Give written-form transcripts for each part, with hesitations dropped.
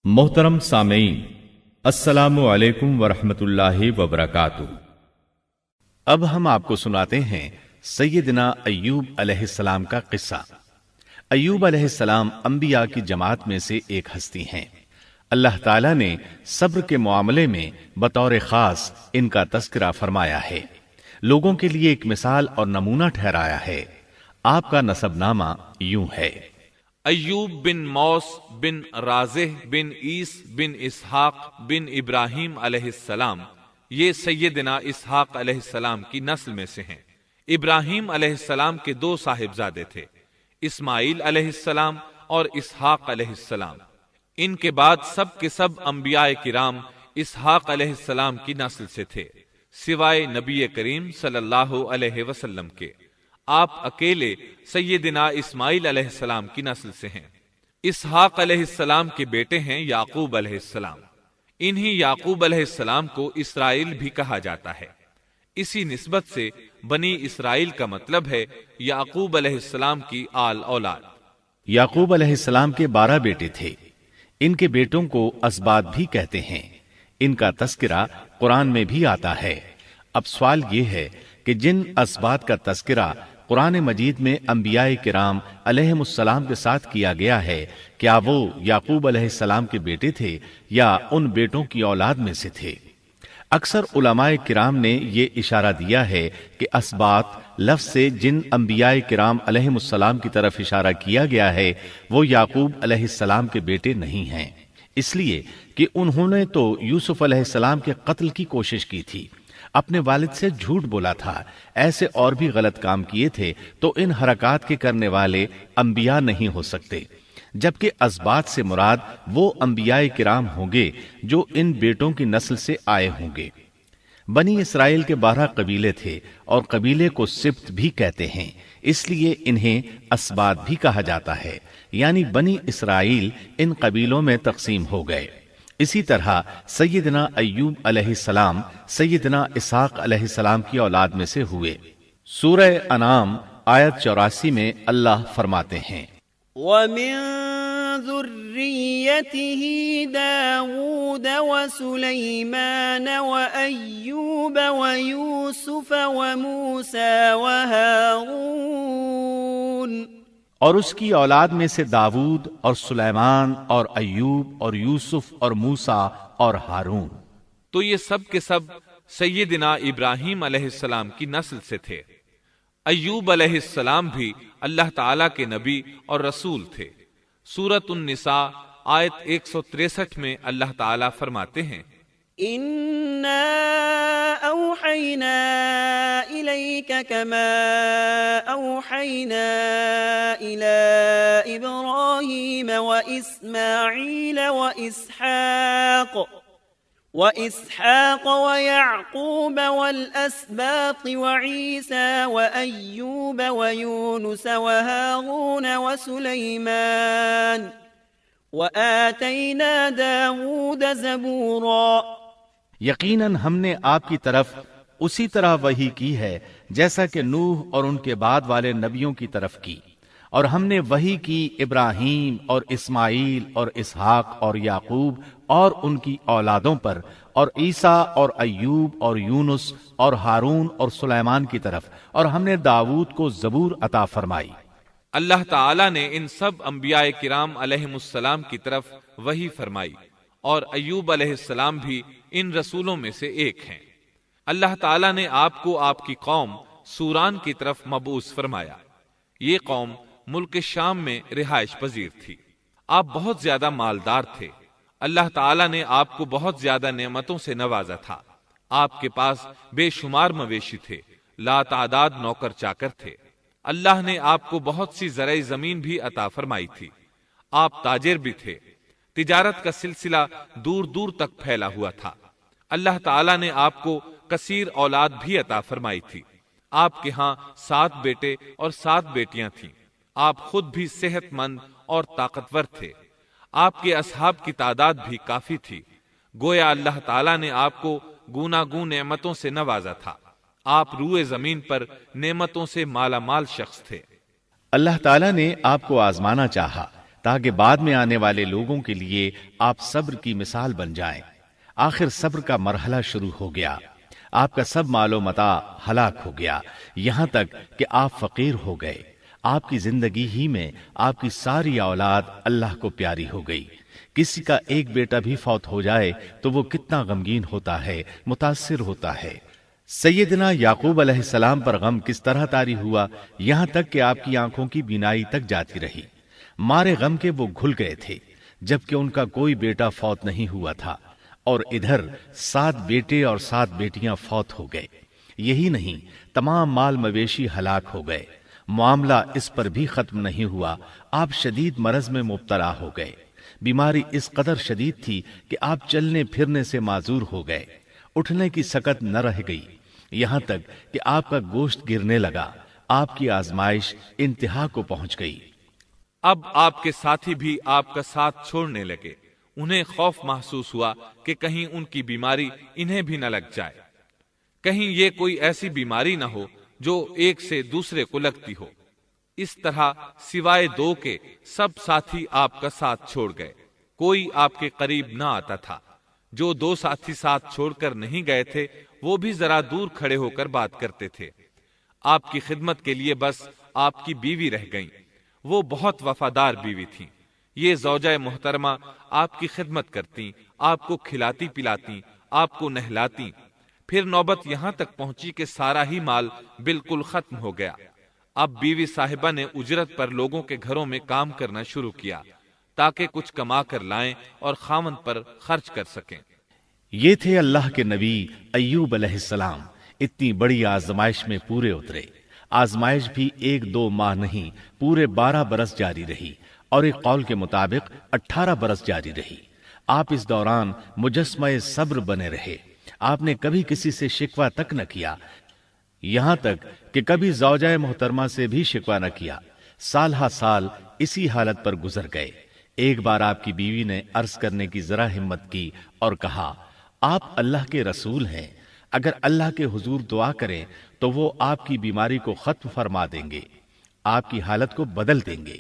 محترم سامعین، السلام علیکم ورحمۃ اللہ وبرکاتہ۔ اب ہم آپ کو سناتے ہیں سیدنا ایوب علیہ السلام کا قصہ۔ ایوب علیہ السلام انبیاء کی جماعت میں سے ایک ہستی ہیں۔ اللہ تعالیٰ نے صبر کے معاملے میں بطور خاص ان کا تذکرہ فرمایا ہے، لوگوں کے لیے ایک مثال اور نمونہ ٹھہرایا ہے۔ آپ کا نسب نامہ یوں ہے: ایوب بن موس بن رازح بن عیس بن اسحاق بن ابراہیم علیہ السلام، یہ سیدنا اسحاق علیہ السلام کی نسل میں سے ہیں۔ ابراہیم علیہ السلام کے دو صاحبزادے تھے، اسماعیل علیہ السلام اور اسحاق علیہ السلام۔ ان کے بعد سب کے سب انبیاء کرام اسحاق علیہ السلام کی نسل سے تھے، سوائے نبی کریم صلی اللہ علیہ وسلم کے۔ آپ اکیلے سیدنا اسماعیل علیہ السلام کی نسل سے ہیں۔ اسحاق علیہ السلام کے بیٹے ہیں یعقوب علیہ السلام۔ انہی یعقوب علیہ السلام کو اسرائیل بھی کہا جاتا ہے۔ اسی نسبت سے بنی اسرائیل کا مطلب ہے یعقوب علیہ السلام کی آل اولاد۔ یعقوب علیہ السلام کے 12 بیٹے تھے۔ ان کے بیٹوں کو اسباط بھی کہتے ہیں۔ ان کا تذکرہ قرآن میں بھی آتا ہے۔ اب سوال یہ ہے کہ جن اسباط کا تذکرہ قرآن مجید میں انبیاء کرام علیہم السلام کے ساتھ کیا گیا ہے، کیا وہ یعقوب علیہ السلام کے بیٹے تھے یا ان بیٹوں کی اولاد میں سے تھے؟ اکثر علماء کرام نے یہ اشارہ دیا ہے کہ اسباط لفظ سے جن انبیاء کرام علیہم السلام کی طرف اشارہ کیا گیا ہے وہ یعقوب علیہ السلام کے بیٹے نہیں ہیں، اس لیے کہ انہوں نے تو یوسف علیہ السلام کے قتل کی کوشش کی تھی، اپنے والد سے جھوٹ بولا تھا، ایسے اور بھی غلط کام کیے تھے، تو ان حرکات کے کرنے والے انبیاء نہیں ہو سکتے، جبکہ اسباط سے مراد وہ انبیاء کرام ہوں گے جو ان بیٹوں کی نسل سے آئے ہوں گے۔ بنی اسرائیل کے 12 قبیلے تھے اور قبیلے کو سبط بھی کہتے ہیں، اس لیے انہیں اسباط بھی کہا جاتا ہے، یعنی بنی اسرائیل ان قبیلوں میں تقسیم ہو گئے۔ اسی طرح سیدنا ایوب علیہ السلام سیدنا اسحاق علیہ السلام کی اولاد میں سے ہوئے۔ سورہ انعام آیت 84 میں اللہ فرماتے ہیں: وَمِن ذُرِّيَّتِهِ دَاوُودَ وَسُلَيْمَانَ وَأَيُّوبَ وَيُوسُفَ وَمُوسَى وَهَارُونَ، اور اس کی اولاد میں سے داؤد اور سلیمان اور ایوب اور یوسف اور موسیٰ اور ہارون۔ تو یہ سب کے سب سیدنا ابراہیم علیہ السلام کی نسل سے تھے۔ ایوب علیہ السلام بھی اللہ تعالیٰ کے نبی اور رسول تھے۔ سورۃ النساء آیت 163 میں اللہ تعالیٰ فرماتے ہیں: إِنَّا أَوْحَيْنَا إِلَيْكَ كَمَا أَوْحَيْنَا إِلَىٰ إِبْرَاهِيمَ وَإِسْمَاعِيلَ وَإِسْحَاقَ وَيَعْقُوبَ وَالْأَسْبَاطِ وَعِيسَى وَأَيُّوبَ وَيُونُسَ وَهَارُونَ وَسُلَيْمَانَ وَآتَيْنَا دَاوُودَ زَبُورًا۔ یقیناً ہم نے آپ کی طرف اسی طرح وحی کی ہے جیسا کہ نوح اور ان کے بعد والے نبیوں کی طرف کی، اور ہم نے وحی کی ابراہیم اور اسماعیل اور اسحاق اور یعقوب اور ان کی اولادوں پر، اور عیسیٰ اور ایوب اور یونس اور ہارون اور سلیمان کی طرف، اور ہم نے داؤد کو زبور عطا فرمائی۔ اللہ تعالیٰ نے ان سب انبیاء کرام علیہم السلام کی طرف وحی فرمائی، اور ایوب علیہ السلام بھی ان رسولوں میں سے ایک ہیں۔ اللہ تعالیٰ نے آپ کو آپ کی قوم سوران کی طرف مبعوث فرمایا۔ یہ قوم ملک شام میں رہائش پذیر تھی۔ آپ بہت زیادہ مالدار تھے۔ اللہ تعالیٰ نے آپ کو بہت زیادہ نعمتوں سے نوازا تھا۔ آپ کے پاس بے شمار مویشی تھے، لا تعداد نوکر چاکر تھے۔ اللہ نے آپ کو بہت سی زرعی زمین بھی عطا فرمائی تھی۔ آپ تاجر بھی تھے۔ تجارت کا سلسلہ دور دور تک پھیلا ہوا تھا۔ اللہ تعالیٰ نے آپ کو کثیر اولاد بھی عطا فرمائی تھی۔ آپ کے ہاں 7 بیٹے اور 7 بیٹیاں تھیں۔ آپ خود بھی صحت مند اور طاقتور تھے۔ آپ کے اصحاب کی تعداد بھی کافی تھی۔ گویا اللہ تعالیٰ نے آپ کو گوناگون نعمتوں سے نوازا تھا۔ آپ روئے زمین پر نعمتوں سے مالا مال شخص تھے۔ اللہ تعالیٰ نے آپ کو آزمانا چاہا تاکہ بعد میں آنے والے لوگوں کے لیے آپ صبر کی مثال بن جائیں۔ آخر صبر کا مرحلہ شروع ہو گیا، آپ کا سب مال و متاع ہلاک ہو گیا، یہاں تک کہ آپ فقیر ہو گئے۔ آپ کی زندگی ہی میں آپ کی ساری اولاد اللہ کو پیاری ہو گئی۔ کسی کا ایک بیٹا بھی فوت ہو جائے تو وہ کتنا غمگین ہوتا ہے، متاثر ہوتا ہے۔ سیدنا یعقوب علیہ السلام پر غم کس طرح طاری ہوا، یہاں تک کہ آپ کی آنکھوں کی بینائی تک جاتی رہی۔ مارے غم کے وہ گھل گئے تھے، جبکہ ان کا کوئی بیٹا فوت نہیں ہوا تھا، اور ادھر 7 بیٹے اور 7 بیٹیاں فوت ہو گئے۔ یہی نہیں، تمام مال مویشی ہلاک ہو گئے۔ معاملہ اس پر بھی ختم نہیں ہوا، آپ شدید مرض میں مبتلا ہو گئے۔ بیماری اس قدر شدید تھی کہ آپ چلنے پھرنے سے معذور ہو گئے، اٹھنے کی سکت نہ رہ گئی، یہاں تک کہ آپ کا گوشت گرنے لگا۔ آپ کی آزمائش انتہا کو پہنچ گئی۔ اب آپ کے ساتھی بھی آپ کا ساتھ چھوڑنے لگے۔ انہیں خوف محسوس ہوا کہ کہیں ان کی بیماری انہیں بھی نہ لگ جائے، کہیں یہ کوئی ایسی بیماری نہ ہو جو ایک سے دوسرے کو لگتی ہو۔ اس طرح سوائے 2 کے سب ساتھی آپ کا ساتھ چھوڑ گئے، کوئی آپ کے قریب نہ آتا تھا۔ جو 2 ساتھی ساتھ چھوڑ کر نہیں گئے تھے وہ بھی ذرا دور کھڑے ہو کر بات کرتے تھے۔ آپ کی خدمت کے لیے بس آپ کی بیوی رہ گئیں، وہ بہت وفادار بیوی تھیں۔ یہ زوجہ محترمہ آپ کی خدمت کرتی، آپ کو کھلاتی پلاتی، آپ کو نہلاتی۔ پھر نوبت یہاں تک پہنچی کہ سارا ہی مال بالکل ختم ہو گیا۔ اب بیوی صاحبہ نے اجرت پر لوگوں کے گھروں میں کام کرنا شروع کیا تاکہ کچھ کما کر لائیں اور خاوند پر خرچ کر سکیں۔ یہ تھے اللہ کے نبی ایوب علیہ السلام، اتنی بڑی آزمائش میں پورے اترے۔ آزمائش بھی 1-2 ماہ نہیں، پورے 12 برس جاری رہی، اور ایک قول کے مطابق 18 برس جاری رہی۔ آپ اس دوران مجسمہ صبر بنے رہے، آپ نے کبھی کسی سے شکوہ تک نہ کیا، یہاں تک کہ کبھی زوجہ محترمہ سے بھی شکوہ نہ کیا۔ سال ہا سال اسی حالت پر گزر گئے۔ ایک بار آپ کی بیوی نے عرض کرنے کی ذرا ہمت کی اور کہا، آپ اللہ کے رسول ہیں، اگر اللہ کے حضور دعا کریں تو وہ آپ کی بیماری کو ختم فرما دیں گے، آپ کی حالت کو بدل دیں گے۔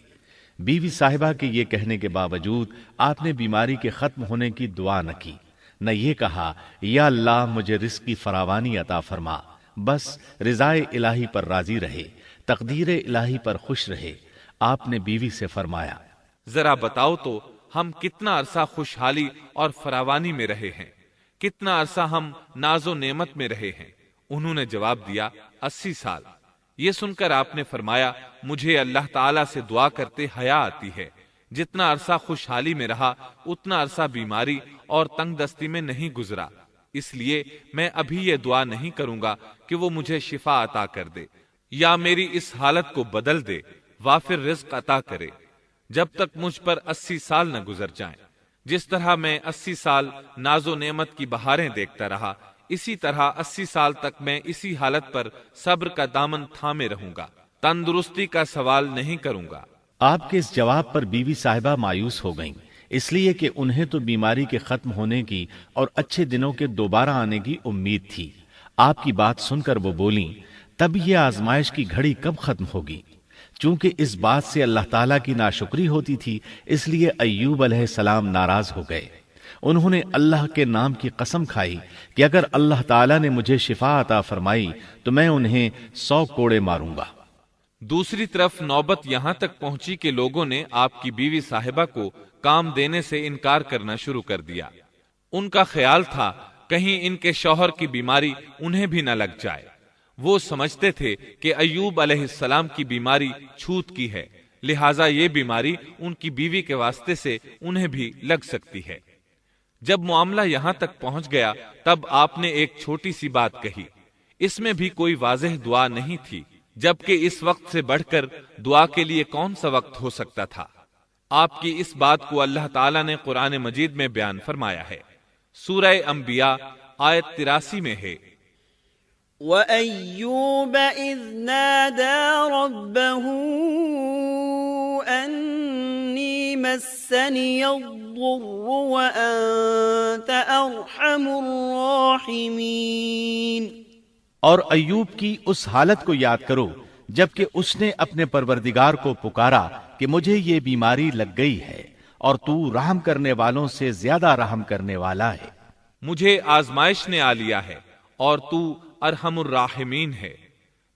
بیوی صاحبہ کے یہ کہنے کے باوجود آپ نے بیماری کے ختم ہونے کی دعا نہ کی، نہ یہ کہا یا اللہ مجھے رزق کی فراوانی عطا فرما، بس رضائے الہی پر راضی رہے، تقدیر الہی پر خوش رہے۔ آپ نے بیوی سے فرمایا، ذرا بتاؤ تو ہم کتنا عرصہ خوشحالی اور فراوانی میں رہے ہیں، کتنا عرصہ ہم ناز و نعمت میں رہے ہیں؟ انہوں نے جواب دیا، 80 سال۔ یہ سن کر آپ نے فرمایا، مجھے اللہ تعالیٰ سے دعا کرتے حیا آتی ہے، جتنا عرصہ خوشحالی میں رہا اتنا عرصہ بیماری اور تنگ دستی میں نہیں گزرا، اس لیے میں ابھی یہ دعا نہیں کروں گا کہ وہ مجھے شفا عطا کر دے یا میری اس حالت کو بدل دے، وافر رزق عطا کرے، جب تک مجھ پر 80 سال نہ گزر جائیں۔ جس طرح میں 80 سال ناز و نعمت کی بہاریں دیکھتا رہا، اسی طرح 80 سال تک میں اسی حالت پر صبر کا دامن تھامے رہوں گا، تندرستی کا سوال نہیں کروں گا۔ آپ کے اس جواب پر بیوی صاحبہ مایوس ہو گئیں، اس لیے کہ انہیں تو بیماری کے ختم ہونے کی اور اچھے دنوں کے دوبارہ آنے کی امید تھی۔ آپ کی بات سن کر وہ بولیں، تب یہ آزمائش کی گھڑی کب ختم ہوگی؟ چونکہ اس بات سے اللہ تعالیٰ کی ناشکری ہوتی تھی، اس لیے ایوب علیہ السلام ناراض ہو گئے۔ انہوں نے اللہ کے نام کی قسم کھائی کہ اگر اللہ تعالیٰ نے مجھے شفا عطا فرمائی تو میں انہیں 100 کوڑے ماروں گا۔ دوسری طرف نوبت یہاں تک پہنچی کہ لوگوں نے آپ کی بیوی صاحبہ کو کام دینے سے انکار کرنا شروع کر دیا۔ ان کا خیال تھا کہیں ان کے شوہر کی بیماری انہیں بھی نہ لگ جائے۔ وہ سمجھتے تھے کہ ایوب علیہ السلام کی بیماری چھوت کی ہے، لہٰذا یہ بیماری ان کی بیوی کے واسطے سے انہیں بھی لگ سکتی ہے۔ جب معاملہ یہاں تک پہنچ گیا تب آپ نے ایک چھوٹی سی بات کہی، اس میں بھی کوئی واضح دعا نہیں تھی، جبکہ اس وقت سے بڑھ کر دعا کے لیے کون سا وقت ہو سکتا تھا۔ آپ کی اس بات کو اللہ تعالیٰ نے قرآن مجید میں بیان فرمایا ہے۔ سورہ انبیاء آیت 83 میں ہے، وَأَيُّوبَ إِذْ نَادَى رَبَّهُ أَنِّي مَسَّنِيَ الضُّرُّ وَأَنْتَ أَرْحَمُ الرَّاحِمِينَ۔ اور ایوب کی اس حالت کو یاد کرو جبکہ اس نے اپنے پروردگار کو پکارا کہ مجھے یہ بیماری لگ گئی ہے اور تو رحم کرنے والوں سے زیادہ رحم کرنے والا ہے۔ مجھے آزمائش نے آ لیا ہے اور تو ارحم الراحمین ہے۔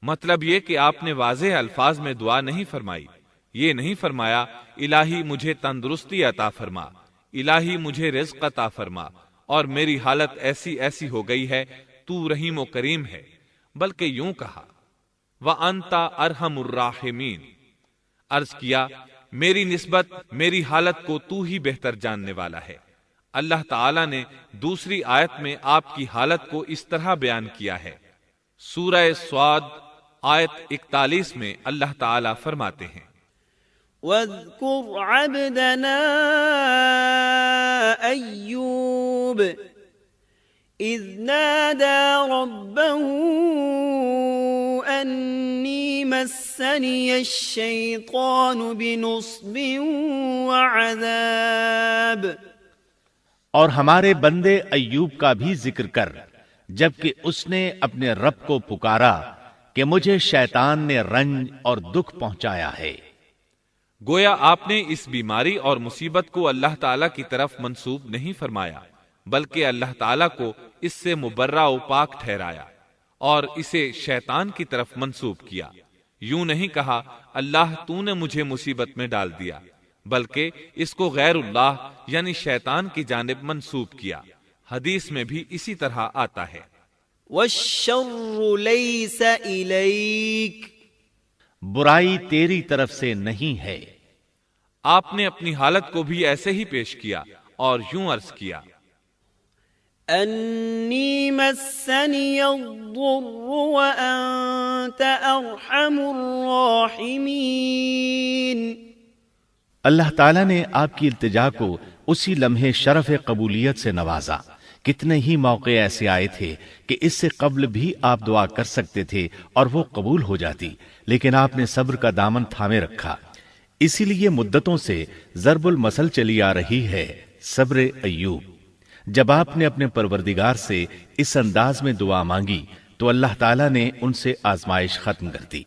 مطلب یہ کہ آپ نے واضح الفاظ میں دعا نہیں فرمائی، یہ نہیں فرمایا الہی مجھے تندرستی عطا فرما، الہی مجھے رزق عطا فرما اور میری حالت ایسی ایسی ہو گئی ہے، تو رحیم و کریم ہے، بلکہ یوں کہا وَأَنْتَ أَرْحَمُ الرَّاحِمِينَ، عرض کیا میری نسبت میری حالت کو تو ہی بہتر جاننے والا ہے۔ اللہ تعالی نے دوسری آیت میں آپ کی حالت کو اس طرح بیان کیا ہے۔ سورہ صاد آیت 41 میں اللہ تعالی فرماتے ہیں وَاذْكُرْ عَبْدَنَا أَيُّوبَ إِذْ نَادَى رَبَّهُ أَنِّي مَسَّنِيَ الشَّيْطَانُ بِنُصْبٍ وَعَذَابٍ، اور ہمارے بندے ایوب کا بھی ذکر کر جبکہ اس نے اپنے رب کو پکارا کہ مجھے شیطان نے رنج اور دکھ پہنچایا ہے۔ گویا آپ نے اس بیماری اور مصیبت کو اللہ تعالی کی طرف منسوب نہیں فرمایا، بلکہ اللہ تعالی کو اس سے مبرہ و پاک ٹھہرایا اور اسے شیطان کی طرف منسوب کیا۔ یوں نہیں کہا اللہ تو نے مجھے مصیبت میں ڈال دیا، بلکہ اس کو غیر اللہ یعنی شیطان کی جانب منسوب کیا۔ حدیث میں بھی اسی طرح آتا ہے وَالشَّرُّ لَيْسَ إِلَيْكَ، برائی تیری طرف سے نہیں ہے۔ آپ نے اپنی حالت کو بھی ایسے ہی پیش کیا اور یوں عرض کیا أَنِّي مَسَّنِيَ الضُّرُّ وَأَنْتَ أَرْحَمُ الراحمین۔ اللہ تعالیٰ نے آپ کی التجا کو اسی لمحے شرف قبولیت سے نوازا۔ کتنے ہی موقع ایسے آئے تھے کہ اس سے قبل بھی آپ دعا کر سکتے تھے اور وہ قبول ہو جاتی، لیکن آپ نے صبر کا دامن تھامے رکھا۔ اسی لیے مدتوں سے ضرب المثل چلی آ رہی ہے صبر ایوب۔ جب آپ نے اپنے پروردگار سے اس انداز میں دعا مانگی تو اللہ تعالیٰ نے ان سے آزمائش ختم کر دی۔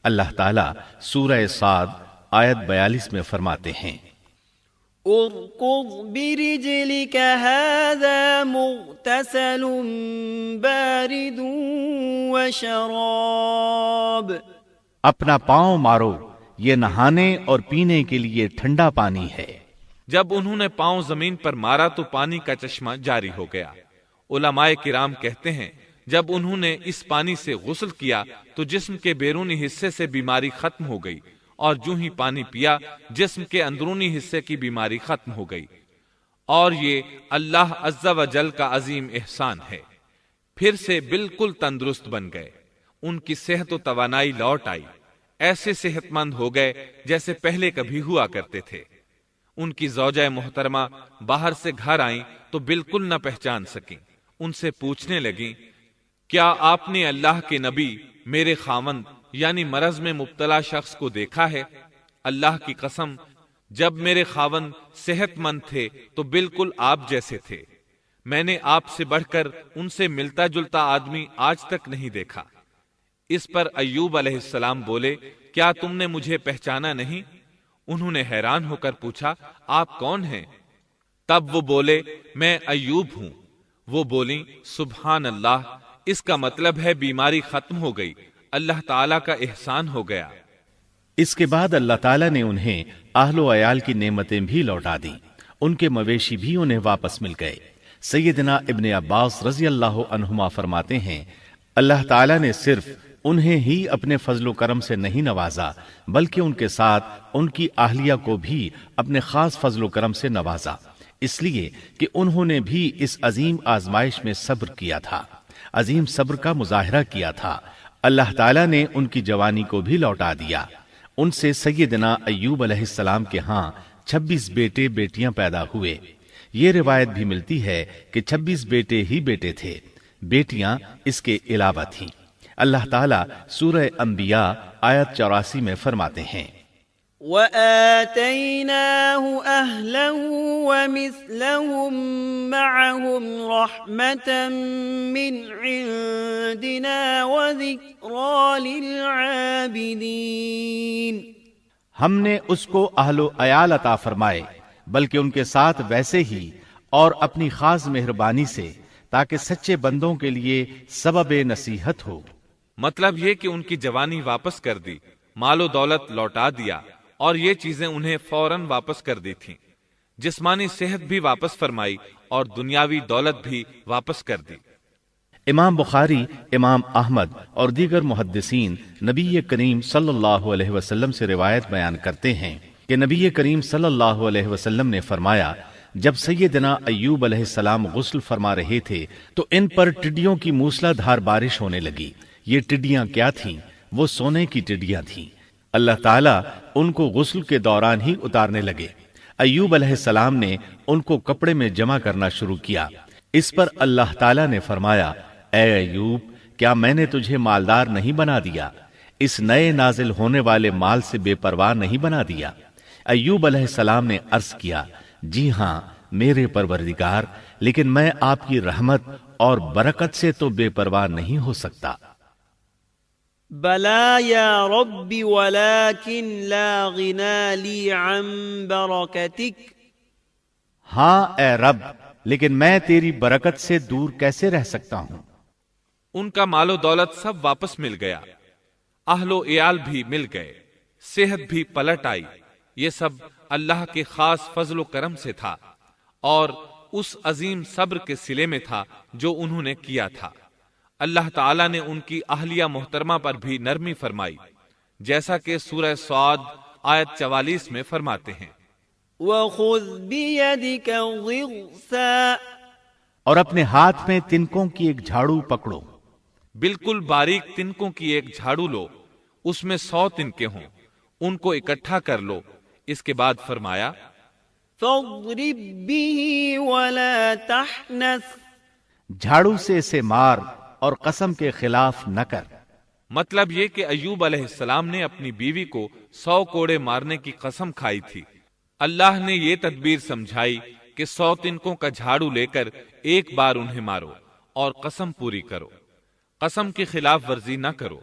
اللہ تعالیٰ سورہ صاد آیت 42 میں فرماتے ہیں ارکض برجلک هذا مغتسل بارد وشراب، اپنا پاؤں مارو، یہ نہانے اور پینے کے لیے ٹھنڈا پانی ہے۔ جب انہوں نے پاؤں زمین پر مارا تو پانی کا چشمہ جاری ہو گیا۔ علماء کرام کہتے ہیں جب انہوں نے اس پانی سے غسل کیا تو جسم کے بیرونی حصے سے بیماری ختم ہو گئی، اور جو ہی پانی پیا جسم کے اندرونی حصے کی بیماری ختم ہو گئی، اور یہ اللہ عز و جل کا عظیم احسان ہے۔ پھر سے بالکل تندرست بن گئے، ان کی صحت و توانائی لوٹ آئی، ایسے صحت مند ہو گئے جیسے پہلے کبھی ہوا کرتے تھے۔ ان کی زوجہ محترمہ باہر سے گھر آئیں تو بالکل نہ پہچان سکیں۔ ان سے پوچھنے لگیں کیا آپ نے اللہ کے نبی میرے خاوند یعنی مرض میں مبتلا شخص کو دیکھا ہے؟ اللہ کی قسم جب میرے خاوند صحت مند تھے تو بالکل آپ جیسے تھے، میں نے آپ سے بڑھ کر ان سے ملتا جلتا آدمی آج تک نہیں دیکھا۔ اس پر ایوب علیہ السلام بولے کیا تم نے مجھے پہچانا نہیں؟ انہوں نے حیران ہو کر پوچھا آپ کون ہیں؟ تب وہ بولے میں ایوب ہوں۔ وہ بولیں سبحان اللہ، اس کا مطلب ہے بیماری ختم ہو گئی، اللہ تعالیٰ کا احسان ہو گیا۔ اس کے بعد اللہ تعالیٰ نے انہیں اہل و عیال کی نعمتیں بھی لوٹا دیں، ان کے مویشی بھی انہیں واپس مل گئے۔ سیدنا ابن عباس رضی اللہ عنہما فرماتے ہیں اللہ تعالیٰ نے صرف انہیں ہی اپنے فضل و کرم سے نہیں نوازا بلکہ ان کے ساتھ ان کی اہلیہ کو بھی اپنے خاص فضل و کرم سے نوازا، اس لیے کہ انہوں نے بھی اس عظیم آزمائش میں صبر کیا تھا، عظیم صبر کا مظاہرہ کیا تھا۔ اللہ تعالیٰ نے ان کی جوانی کو بھی لوٹا دیا۔ ان سے سیدنا ایوب علیہ السلام کے ہاں 26 بیٹے بیٹیاں پیدا ہوئے۔ یہ روایت بھی ملتی ہے کہ 26 بیٹے ہی بیٹے تھے، بیٹیاں اس کے علاوہ تھیں۔ اللہ تعالیٰ سورہ انبیاء آیت 84 میں فرماتے ہیں وَآتَيْنَاهُ أَهْلَهُ وَمِثْلَهُمْ مَعَهُمْ رَحْمَةً مِّنْ عِنْدِنَا وَذِكْرَى لِلْعَابِدِينَ، ہم نے اس کو اہل و عیال عطا فرمائے، بلکہ ان کے ساتھ ویسے ہی اور اپنی خاص مہربانی سے، تاکہ سچے بندوں کے لیے سبب نصیحت ہو۔ مطلب یہ کہ ان کی جوانی واپس کر دی، مال و دولت لوٹا دیا، اور یہ چیزیں انہیں فوراً واپس کر دی تھیں۔ جسمانی صحت بھی واپس فرمائی اور دنیاوی دولت بھی واپس کر دی۔ امام بخاری، امام احمد اور دیگر محدثین نبی کریم صلی اللہ علیہ وسلم سے روایت بیان کرتے ہیں کہ نبی کریم صلی اللہ علیہ وسلم نے فرمایا، جب سیدنا ایوب علیہ السلام غسل فرما رہے تھے تو ان پر ٹڈیوں کی موسلا دھار بارش ہونے لگی۔ یہ ٹڈیاں کیا تھیں؟ وہ سونے کی ٹڈیاں تھیں۔ اللہ تعالیٰ ان کو غسل کے دوران ہی اتارنے لگے۔ ایوب علیہ السلام نے ان کو کپڑے میں جمع کرنا شروع کیا۔ اس پر اللہ تعالیٰ نے فرمایا، اے ایوب، کیا میں نے تجھے مالدار نہیں بنا دیا؟ اس نئے نازل ہونے والے مال سے بے پرواہ نہیں بنا دیا؟ ایوب علیہ السلام نے عرض کیا، جی ہاں میرے پروردگار، لیکن میں آپ کی رحمت اور برکت سے تو بے پرواہ نہیں ہو سکتا۔ بلا یا رب ولكن لا غنى لي عن بركتك۔ ہاں اے رب، لیکن میں تیری برکت سے دور کیسے رہ سکتا ہوں؟ ان کا مال و دولت سب واپس مل گیا، اہل و عیال بھی مل گئے، صحت بھی پلٹ آئی۔ یہ سب اللہ کے خاص فضل و کرم سے تھا اور اس عظیم صبر کے صلے میں تھا جو انہوں نے کیا تھا۔ اللہ تعالیٰ نے ان کی اہلیہ محترمہ پر بھی نرمی فرمائی، جیسا کہ سورہ صاد آیت 44 میں فرماتے ہیں، وَخُذْ بِيَدِكَ ضِغْثًا۔ اور اپنے ہاتھ میں تنکوں کی ایک جھاڑو پکڑو۔ بالکل باریک تنکوں کی ایک جھاڑو لو، اس میں 100 تنکے ہوں، ان کو اکٹھا کر لو۔ اس کے بعد فرمایا، فَاضْرِبْ بِهِ وَلَا تَحْنَثْ۔ جھاڑو سے اسے مار اور قسم کے خلاف نہ کر۔ مطلب یہ کہ ایوب علیہ السلام نے اپنی بیوی کو 100 کوڑے مارنے کی قسم کھائی تھی۔ اللہ نے یہ تدبیر سمجھائی کہ 100 تنکوں کا جھاڑو لے کر ایک بار انہیں مارو اور قسم پوری کرو، قسم کی خلاف ورزی نہ کرو۔